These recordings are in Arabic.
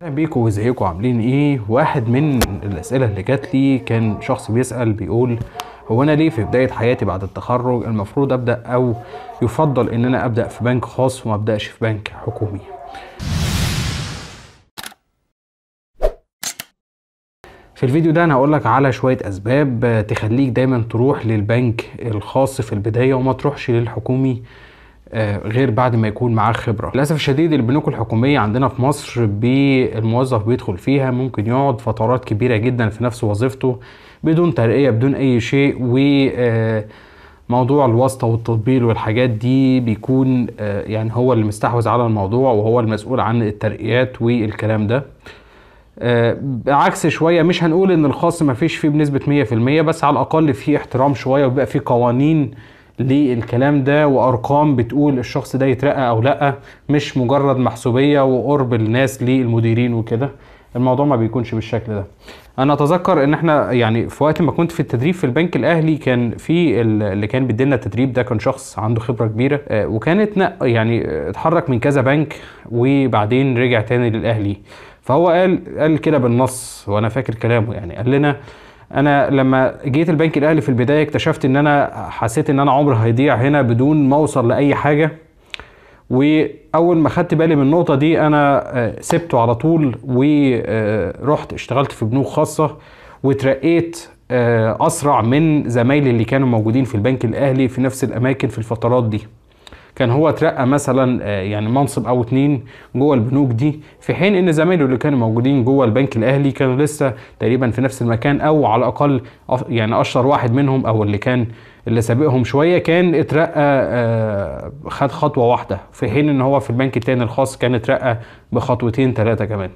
اهلا بيكم وازيكم عاملين ايه؟ واحد من الاسئله اللي جات لي كان شخص بيسال بيقول هو انا ليه في بدايه حياتي بعد التخرج المفروض ابدا او يفضل ان انا ابدا في بنك خاص وما ابداش في بنك حكومي. في الفيديو ده انا هقول لك على شويه اسباب تخليك دايما تروح للبنك الخاص في البدايه وما تروحش للحكومي غير بعد ما يكون معاه خبره. للاسف الشديد البنوك الحكوميه عندنا في مصر الموظف بيدخل فيها ممكن يقعد فترات كبيره جدا في نفس وظيفته بدون ترقيه بدون اي شيء، وموضوع الواسطه والتطبيل والحاجات دي بيكون يعني هو اللي مستحوذ على الموضوع وهو المسؤول عن الترقيات والكلام ده. بعكس شويه، مش هنقول ان الخاص ما فيش فيه بنسبه 100%، بس على الاقل فيه احترام شويه وبيبقى فيه قوانين للكلام ده وارقام بتقول الشخص ده يترقى او لا، مش مجرد محسوبيه وقرب الناس للمديرين وكده. الموضوع ما بيكونش بالشكل ده. انا اتذكر ان احنا يعني في وقت ما كنت في التدريب في البنك الاهلي كان في اللي كان بيدينا التدريب ده كان شخص عنده خبره كبيره، وكانت يعني اتحرك من كذا بنك وبعدين رجع تاني للاهلي. فهو قال كده بالنص وانا فاكر كلامه، يعني قال لنا انا لما جيت البنك الاهلي في البدايه اكتشفت ان انا حسيت ان انا عمري هيضيع هنا بدون ما اوصل لاي حاجه، واول ما خدت بالي من النقطه دي انا سبته على طول ورحت اشتغلت في بنوك خاصه واترقيت اسرع من زمايلي اللي كانوا موجودين في البنك الاهلي في نفس الاماكن في الفترات دي. كان هو اترقى مثلا يعني منصب او 2 جوه البنوك دي، في حين ان زمايله اللي كانوا موجودين جوه البنك الاهلي كانوا لسه تقريبا في نفس المكان، او على الاقل يعني اشطر واحد منهم او اللي سابقهم شويه كان اترقى خد خطوه واحده، في حين ان هو في البنك التاني الخاص كان اترقى بخطوتين 3 كمان.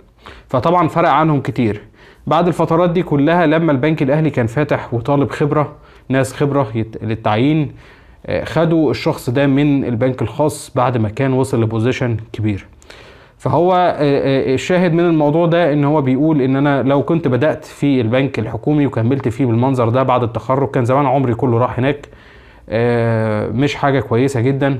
فطبعا فرق عنهم كتير. بعد الفترات دي كلها لما البنك الاهلي كان فاتح وطالب خبره، ناس خبره للتعيين، خدوا الشخص ده من البنك الخاص بعد ما كان وصل لبوزيشن كبير. فهو الشاهد من الموضوع ده ان هو بيقول ان انا لو كنت بدأت في البنك الحكومي وكملت فيه بالمنظر ده بعد التخرج كان زمان عمري كله راح هناك. مش حاجة كويسة جدا،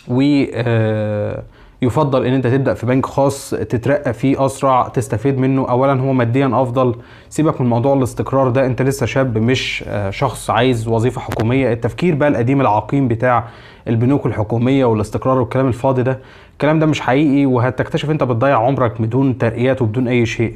ويفضل ان انت تبدأ في بنك خاص تترقى فيه اسرع تستفيد منه. اولا هو ماديا افضل، سيبك من موضوع الاستقرار ده، انت لسه شاب مش شخص عايز وظيفة حكومية. التفكير بقى القديم العقيم بتاع البنوك الحكومية والاستقرار والكلام الفاضي ده، الكلام ده مش حقيقي، وهتكتشف انت بتضيع عمرك بدون ترقيات وبدون اي شيء.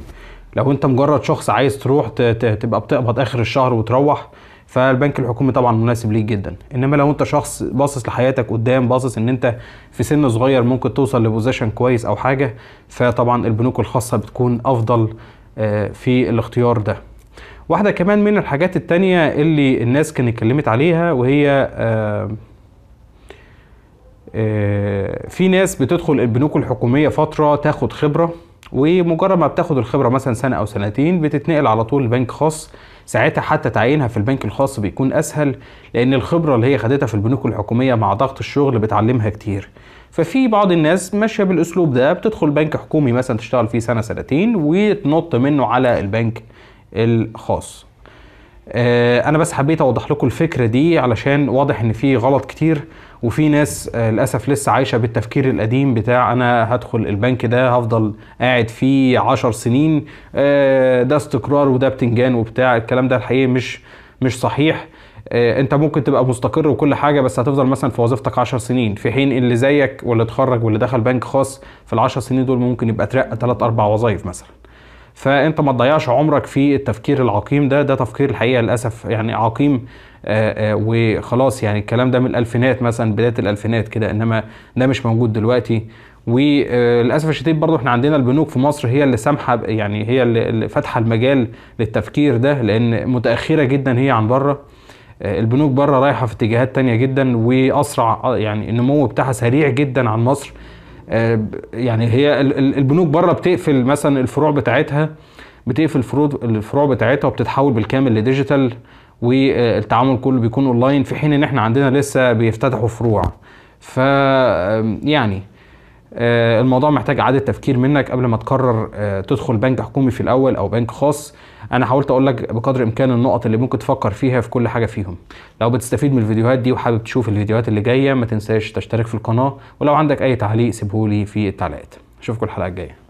لو انت مجرد شخص عايز تروح تبقى بتقبض اخر الشهر وتروح، فالبنك الحكومي طبعا مناسب ليك جدا. انما لو انت شخص باصص لحياتك قدام، باصص ان انت في سن صغير ممكن توصل لبوزيشن كويس او حاجه، فطبعا البنوك الخاصه بتكون افضل في الاختيار ده. واحده كمان من الحاجات التانية اللي الناس كانت اتكلمت عليها، وهي في ناس بتدخل البنوك الحكوميه فتره تاخد خبره، ومجرد ما بتاخد الخبره مثلا سنه او سنتين بتتنقل على طول لبنك خاص. ساعتها حتى تعيينها في البنك الخاص بيكون اسهل، لان الخبره اللي هي خدتها في البنوك الحكوميه مع ضغط الشغل بتعلمها كتير. ففي بعض الناس ماشيه بالاسلوب ده، بتدخل بنك حكومي مثلا تشتغل فيه سنه سنتين وتنط منه على البنك الخاص. انا بس حبيت اوضح لكم الفكره دي علشان واضح ان في غلط كتير، وفي ناس للاسف لسه عايشه بالتفكير القديم بتاع انا هدخل البنك ده هفضل قاعد فيه 10 سنين، ده استقرار وده بتنجان وبتاع. الكلام ده الحقيقه مش صحيح. انت ممكن تبقى مستقر وكل حاجه، بس هتفضل مثلا في وظيفتك 10 سنين، في حين اللي زيك واللي اتخرج واللي دخل بنك خاص في ال10 سنين دول ممكن يبقى اترقى 3 4 وظايف مثلا. فانت ما تضيعش عمرك في التفكير العقيم ده تفكير الحقيقه للاسف يعني عقيم وخلاص. يعني الكلام ده من الالفينات مثلا، بدايه الالفينات كده، انما ده مش موجود دلوقتي. وللاسف الشديد برضو احنا عندنا البنوك في مصر هي اللي سامحه، يعني هي اللي فاتحه المجال للتفكير ده، لان متاخره جدا هي عن بره. البنوك بره رايحه في اتجاهات تانية جدا واسرع، يعني النمو بتاعها سريع جدا عن مصر. يعني هي البنوك بره بتقفل مثلا الفروع بتاعتها، بتقفل الفروع بتاعتها وبتتحول بالكامل لديجيتال، والتعامل كله بيكون اونلاين، في حين ان احنا عندنا لسه بيفتتحوا فروع. ف يعني الموضوع محتاج اعاده تفكير منك قبل ما تقرر تدخل بنك حكومي في الاول او بنك خاص. انا حاولت اقول لك بقدر الامكان النقط اللي ممكن تفكر فيها في كل حاجه فيهم. لو بتستفيد من الفيديوهات دي وحابب تشوف الفيديوهات اللي جايه ما تنساش تشترك في القناه، ولو عندك اي تعليق سيبهولي في التعليقات. اشوفكم الحلقه الجايه.